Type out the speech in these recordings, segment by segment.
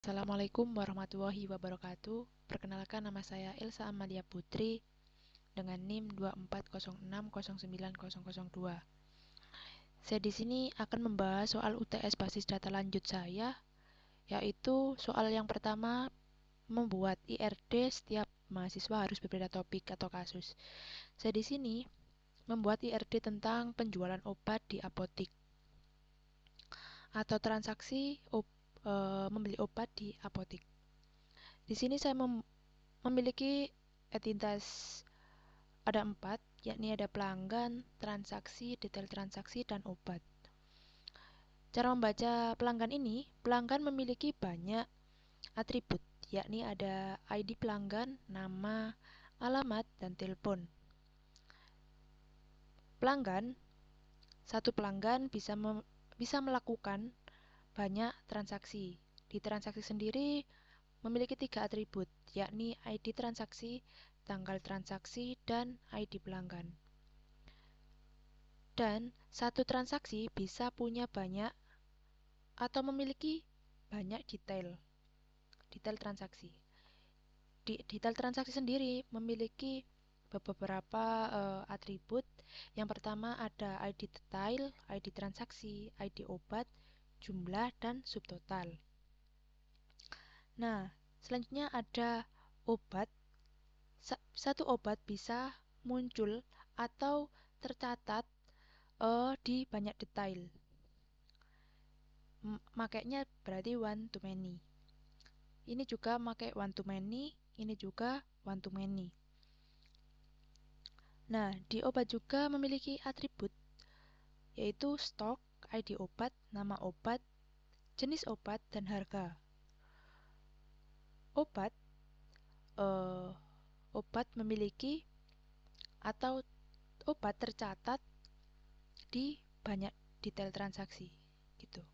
Assalamualaikum warahmatullahi wabarakatuh. Perkenalkan, nama saya Elsa Amalia Putri dengan NIM 240609002. Saya di sini akan membahas soal UTS basis data lanjut saya, yaitu soal yang pertama, membuat IRD setiap mahasiswa harus berbeda topik atau kasus. Saya di sini membuat IRD tentang penjualan obat di apotik atau transaksi membeli obat di apotik. Di sini saya memiliki entitas ada 4, yakni ada pelanggan, transaksi, detail transaksi, dan obat. Cara membaca pelanggan ini, pelanggan memiliki banyak atribut, yakni ada ID pelanggan, nama, alamat, dan telepon. Satu pelanggan bisa melakukan banyak transaksi. Di transaksi sendiri memiliki 3 atribut, yakni ID transaksi, tanggal transaksi, dan ID pelanggan. Dan satu transaksi bisa punya banyak atau memiliki banyak detail transaksi. Detail transaksi sendiri memiliki beberapa atribut. Yang pertama ada ID detail, ID transaksi, ID obat, jumlah, dan subtotal. Nah, selanjutnya ada obat. Satu obat bisa muncul atau tercatat di banyak detail. Makanya berarti one to many. Ini juga pakai one to many, ini juga one to many. Nah, di obat juga memiliki atribut, yaitu stok, ID obat, nama obat, jenis obat, dan harga. Obat obat memiliki atau obat tercatat di banyak detail transaksi gitu.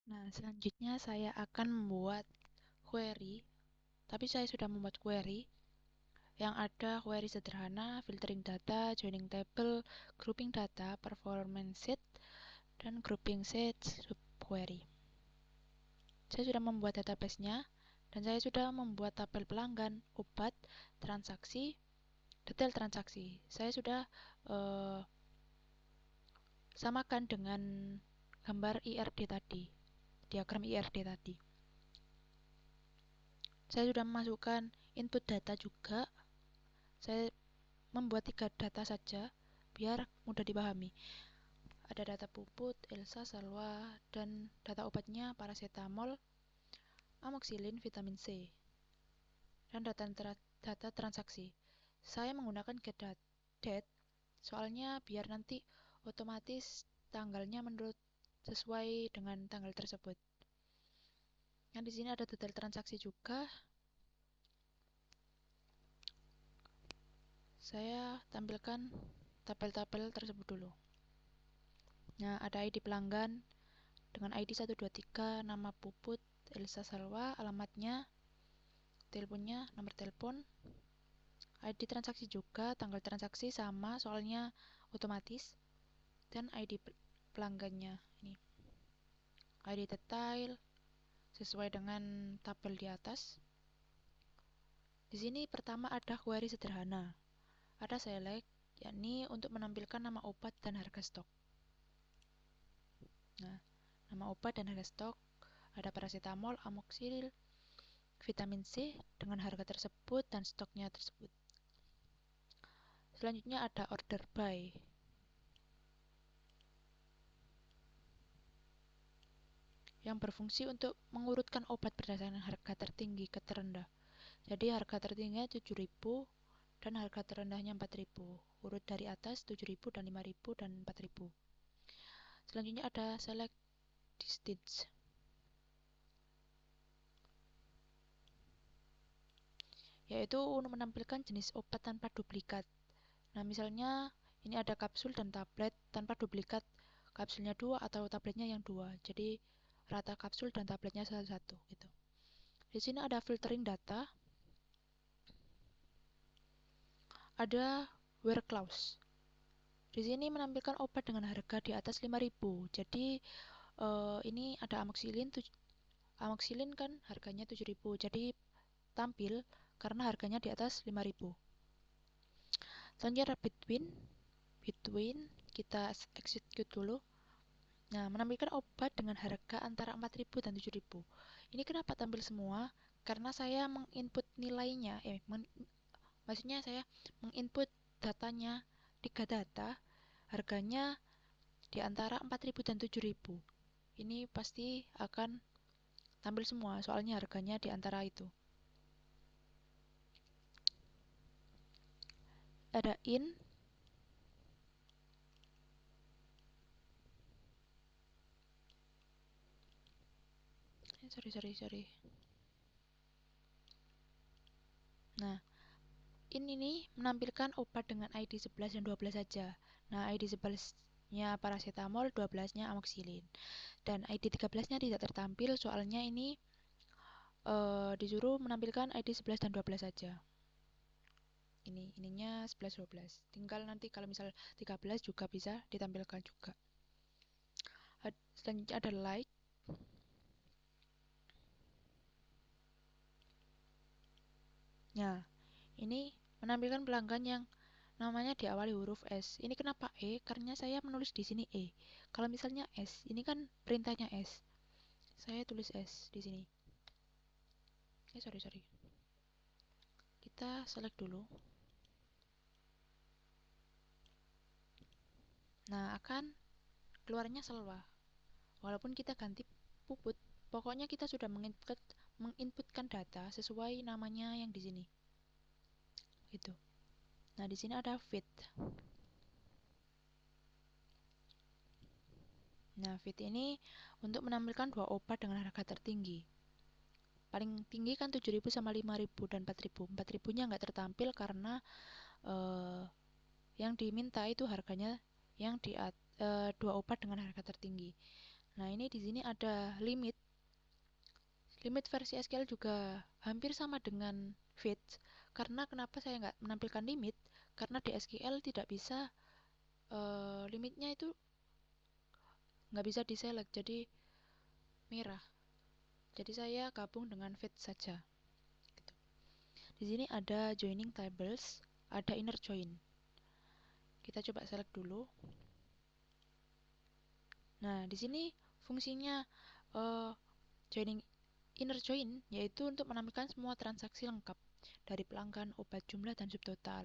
Nah, selanjutnya saya akan membuat query, tapi saya sudah membuat query yang ada query sederhana, filtering data, joining table, grouping data, performance set, dan grouping set subquery. Saya sudah membuat database-nya, dan saya sudah membuat tabel pelanggan, obat, transaksi, detail transaksi. Saya sudah samakan dengan gambar IRD tadi, diagram IRD tadi. Saya sudah memasukkan input data juga. Saya membuat 3 data saja biar mudah dipahami. Ada data puput, Elsa, Salwa, dan data obatnya paracetamol, amoxicillin, vitamin C, dan data transaksi. Saya menggunakan getDate soalnya biar nanti otomatis tanggalnya sesuai dengan tanggal tersebut. Yang di sini ada detail transaksi juga. Saya tampilkan tabel-tabel tersebut dulu. Nah, ada ID pelanggan dengan ID 123, nama puput, Elsa Salwa, alamatnya, teleponnya, nomor telepon, ID transaksi juga, tanggal transaksi sama soalnya otomatis, dan ID pelanggannya ini. ID detail sesuai dengan tabel di atas. Di sini pertama ada query sederhana. Ada select, yakni untuk menampilkan nama obat dan harga stok. Nah, nama obat dan harga stok ada paracetamol, amoxicillin, vitamin C dengan harga tersebut dan stoknya tersebut. Selanjutnya ada order by. Yang berfungsi untuk mengurutkan obat berdasarkan harga tertinggi ke terendah. Jadi harga tertingginya 7.000 dan harga terendahnya 4.000. Urut dari atas 7.000 dan 5.000 dan 4.000. Selanjutnya ada select distance. Yaitu menampilkan jenis obat tanpa duplikat. Nah, misalnya ini ada kapsul dan tablet tanpa duplikat, kapsulnya 2 atau tabletnya yang 2. Jadi rata kapsul dan tabletnya satu gitu. Di sini ada filtering data. Ada where clause. Di sini menampilkan obat dengan harga di atas 5.000. Jadi ini ada amoxicillin. Amoxicillin kan harganya 7.000. Jadi tampil karena harganya di atas 5.000. Selanjutnya between kita execute dulu. Nah, menampilkan obat dengan harga antara 4.000 dan 7.000. Ini kenapa tampil semua? Karena saya menginput nilainya, maksudnya saya menginput datanya, 3 data, harganya di antara 4.000 dan 7.000. Ini pasti akan tampil semua, soalnya harganya di antara itu. Ada sorry. Nah, ini menampilkan obat dengan ID 11 dan 12 saja. Nah, ID 11-nya paracetamol, 12-nya amoxicillin. Dan ID 13-nya tidak tertampil, soalnya ini disuruh menampilkan ID 11 dan 12 saja. Ininya 11 12. Tinggal nanti kalau misal 13 juga bisa ditampilkan juga. Selanjutnya ada like. Nah, ini menampilkan pelanggan yang namanya diawali huruf S. Ini kenapa E? Karena saya menulis di sini E. Kalau misalnya S, ini kan perintahnya S. Saya tulis S di sini. Sorry. Kita select dulu. Nah, akan keluarnya Selwa. Walaupun kita ganti puput, pokoknya kita sudah menginputkan data sesuai namanya yang di sini. Gitu. Nah, di sini ada fit. Nah, fit ini untuk menampilkan 2 obat dengan harga tertinggi. Paling tinggi kan 7.000 sama 5.000 dan 4.000. 4.000-nya nggak tertampil karena yang diminta itu harganya yang 2 obat dengan harga tertinggi. Nah, ini di sini ada limit. Limit versi SQL juga hampir sama dengan fit. Karena kenapa saya nggak menampilkan limit? Karena di SQL tidak bisa limitnya itu nggak bisa diselect, jadi merah. Jadi saya gabung dengan fit saja. Gitu. Di sini ada joining tables, ada inner join. Kita coba select dulu. Nah, di sini fungsinya joining inner join yaitu untuk menampilkan semua transaksi lengkap dari pelanggan, obat, jumlah, dan subtotal.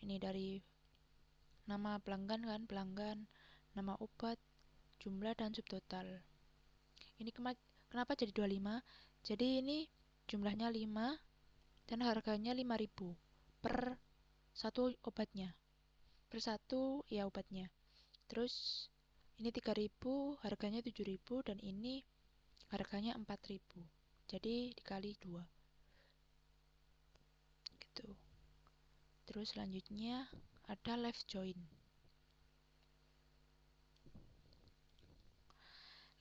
Ini dari nama pelanggan kan, nama obat, jumlah, dan subtotal. Ini kenapa jadi 25? Jadi ini jumlahnya 5 dan harganya 5.000 per satu obatnya. Per satu ya obatnya. Terus ini 3.000, harganya 7.000 dan ini harganya 4.000. Jadi dikali 2. Gitu. Terus selanjutnya ada left join.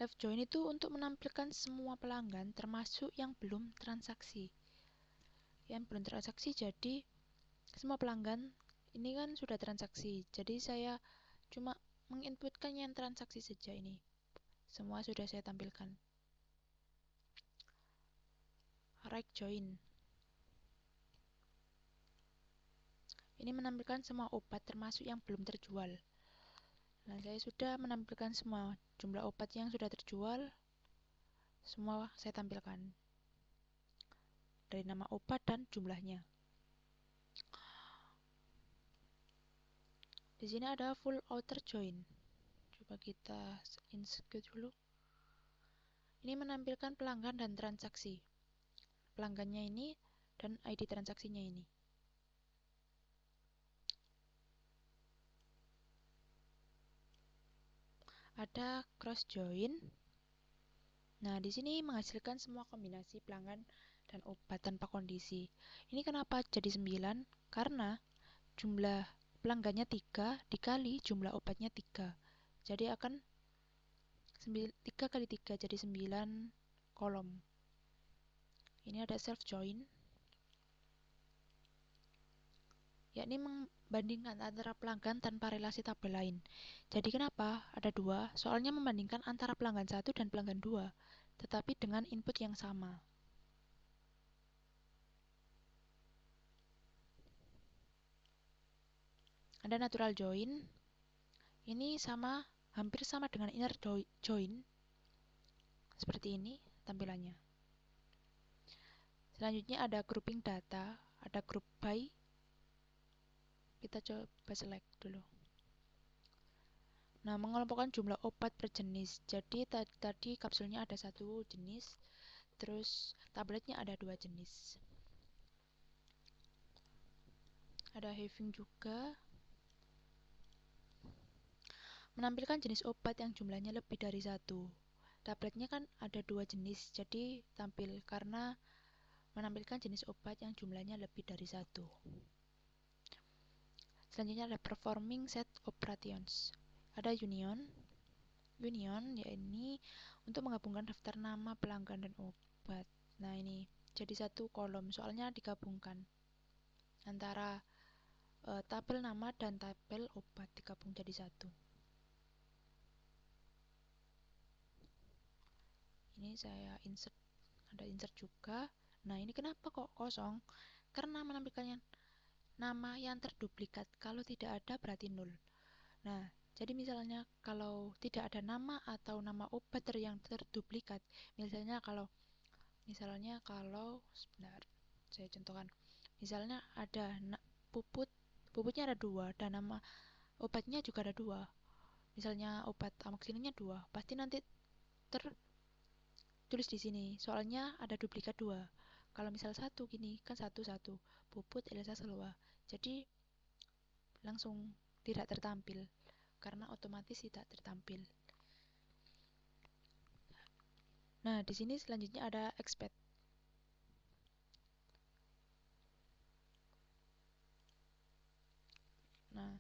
Left join itu untuk menampilkan semua pelanggan termasuk yang belum transaksi. Yang belum transaksi jadi semua pelanggan ini kan sudah transaksi. Jadi saya cuma menginputkan yang transaksi saja ini. Semua sudah saya tampilkan. Right join. Ini menampilkan semua obat termasuk yang belum terjual. Nah, saya sudah menampilkan semua jumlah obat yang sudah terjual. Semua saya tampilkan. Dari nama obat dan jumlahnya. Di sini ada full outer join. Coba kita insert dulu. Ini menampilkan pelanggan dan transaksi. Pelanggannya ini dan ID transaksinya ini. Ada cross join. Nah, di sini menghasilkan semua kombinasi pelanggan dan obat tanpa kondisi. Ini kenapa jadi 9? Karena jumlah pelanggannya 3 dikali jumlah obatnya 3. Jadi akan 3 kali 3 jadi 9 kolom. Ini ada self join. yakni membandingkan antara pelanggan tanpa relasi tabel lain. Jadi kenapa ada dua? Soalnya membandingkan antara pelanggan satu dan pelanggan dua, tetapi dengan input yang sama. Ada natural join, ini hampir sama dengan inner join, seperti ini tampilannya. Selanjutnya ada grouping data, ada group by. Kita coba select dulu. Nah, mengelompokkan jumlah obat per jenis. Jadi tadi kapsulnya ada satu jenis, terus tabletnya ada dua jenis. Ada having juga. Menampilkan jenis obat yang jumlahnya lebih dari satu. Tabletnya kan ada dua jenis, jadi tampil karena menampilkan jenis obat yang jumlahnya lebih dari satu. Selanjutnya ada performing set operations. Ada union, yakni untuk menggabungkan daftar nama pelanggan dan obat. Nah, ini jadi satu kolom, soalnya digabungkan antara tabel nama dan tabel obat, digabung jadi satu. Ini saya insert, ada insert juga. Nah, ini kenapa kok kosong? Karena menampilkan nama yang terduplikat. Kalau tidak ada berarti nol. Nah, jadi misalnya kalau tidak ada nama atau nama obat yang terduplikat, misalnya kalau sebentar, saya contohkan. Misalnya ada puputnya ada dua, dan nama obatnya juga ada dua. Misalnya obat amoksilinnya dua, pasti nanti tertulis di sini. Soalnya ada duplikat dua. Kalau misal satu gini, kan satu puput Elsa Selwa. Jadi langsung tidak tertampil karena otomatis tidak tertampil. Nah, di sini selanjutnya ada expect. Nah,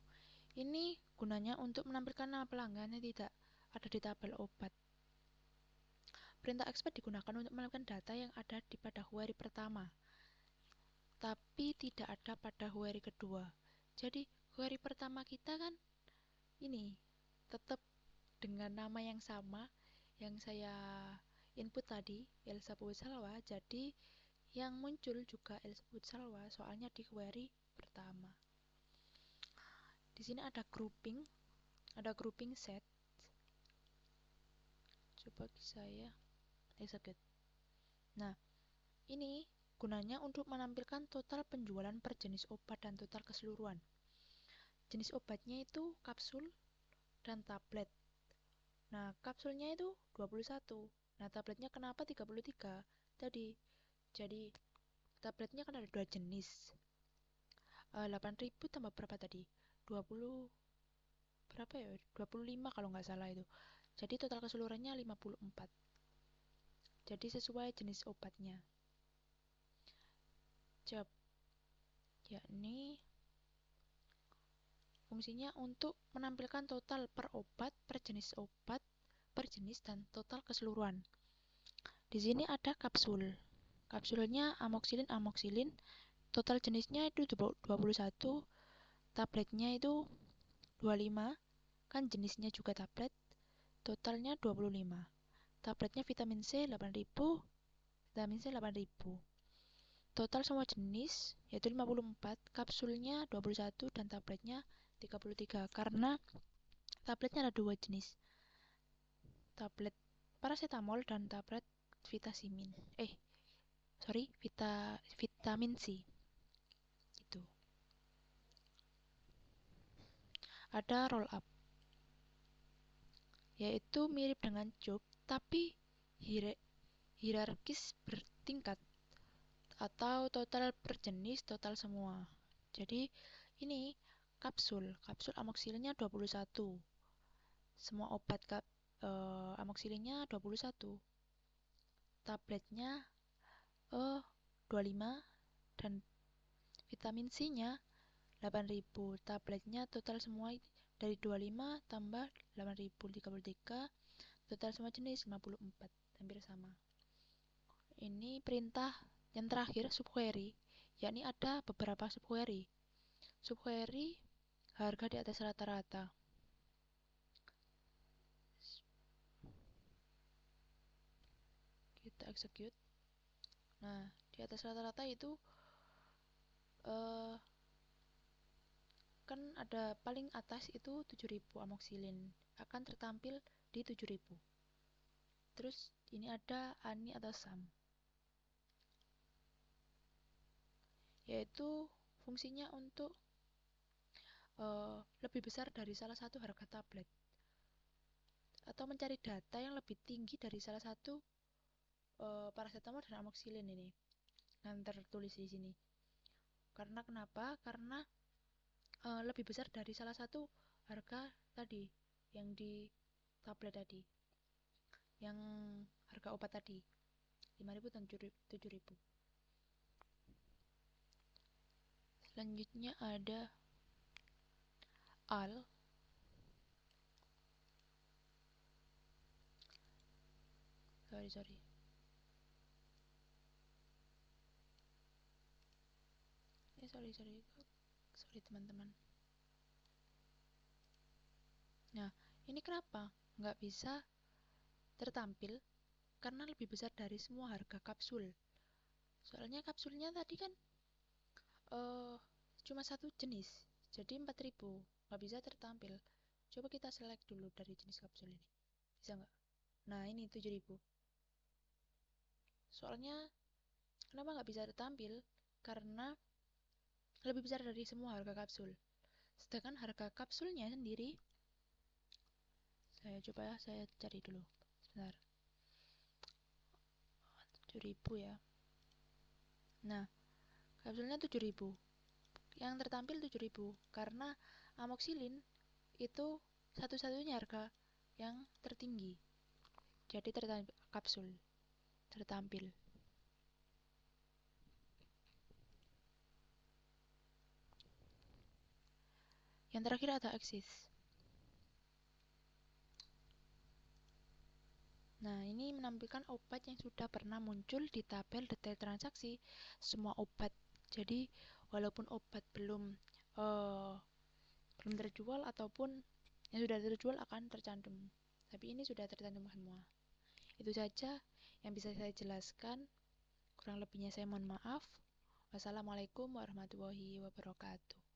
ini gunanya untuk menampilkan nama pelanggan yang tidak ada di tabel obat. Perintah expect digunakan untuk menampilkan data yang ada pada query pertama, tapi tidak ada pada query kedua. Jadi, query pertama kita kan ini tetap dengan nama yang sama yang saya input tadi, Elsa Putsalwa. Jadi, yang muncul juga Elsa Putsalwa soalnya di query pertama. Di sini ada grouping set. Coba saya execute. Nah, ini gunanya untuk menampilkan total penjualan per jenis obat dan total keseluruhan. Jenis obatnya itu kapsul dan tablet. Nah, kapsulnya itu 21. Nah, tabletnya kenapa 33? Jadi tabletnya kan ada dua jenis. 8.000 tambah berapa tadi? 20 berapa ya? 25 kalau nggak salah itu. Jadi total keseluruhannya 54. Jadi sesuai jenis obatnya. Job, yakni fungsinya untuk menampilkan total per obat, per jenis dan total keseluruhan. Di sini ada kapsul. Kapsulnya amoksilin. Total jenisnya itu 21. Tabletnya itu 25. Kan jenisnya juga tablet. Totalnya 25. Tabletnya vitamin C 8.000. Vitamin C 8.000. Total semua jenis yaitu 54. Kapsulnya 21 dan tabletnya 33. Karena tabletnya ada dua jenis. Tablet paracetamol dan tablet vitamin C. Itu. Ada roll up. Yaitu mirip dengan job tapi hierarkis bertingkat atau total per jenis, total semua. Jadi ini kapsul amoksilinnya 21. Semua obat amoksilinnya 21. Tabletnya 25 dan vitamin C-nya 8.000. Tabletnya total semua dari 25 tambah 8.000 33. Total semua jenis 54. Hampir sama. Ini perintah yang terakhir subquery, yakni ada beberapa subquery. Subquery harga di atas rata-rata. Kita execute. Nah, di atas rata-rata itu kan ada paling atas itu 7000 amoksilin akan tertampil di 7000. Terus ini ada ANI atau SAM, yaitu fungsinya untuk lebih besar dari salah satu harga tablet atau mencari data yang lebih tinggi dari salah satu paracetamol dan amoksilin ini yang tertulis di sini. Karena kenapa? Karena lebih besar dari salah satu harga tadi yang di tablet tadi, yang harga obat tadi 5.000 dan 7.000. Selanjutnya ada AL. Sorry. Sorry teman-teman. Nah, ini kenapa nggak bisa tertampil? Karena lebih besar dari semua harga kapsul. Soalnya kapsulnya tadi kan cuma satu jenis, jadi 4.000, nggak bisa tertampil. Coba kita select dulu dari jenis kapsul ini, bisa nggak? Nah, ini 7.000. Soalnya kenapa nggak bisa tertampil? Karena lebih besar dari semua harga kapsul. Sedangkan harga kapsulnya sendiri, saya cari dulu. Sebentar. 7.000 ya. Nah, kapsulnya 7.000. Yang tertampil 7.000 karena amoksilin itu satu-satunya harga yang tertinggi. Jadi kapsul tertampil. Yang terakhir ada Axis. Nah, ini menampilkan obat yang sudah pernah muncul di tabel detail transaksi semua obat. Jadi, walaupun obat belum terjual ataupun yang sudah terjual akan tercantum. Tapi ini sudah tercantum semua. Itu saja yang bisa saya jelaskan. Kurang lebihnya saya mohon maaf. Wassalamualaikum warahmatullahi wabarakatuh.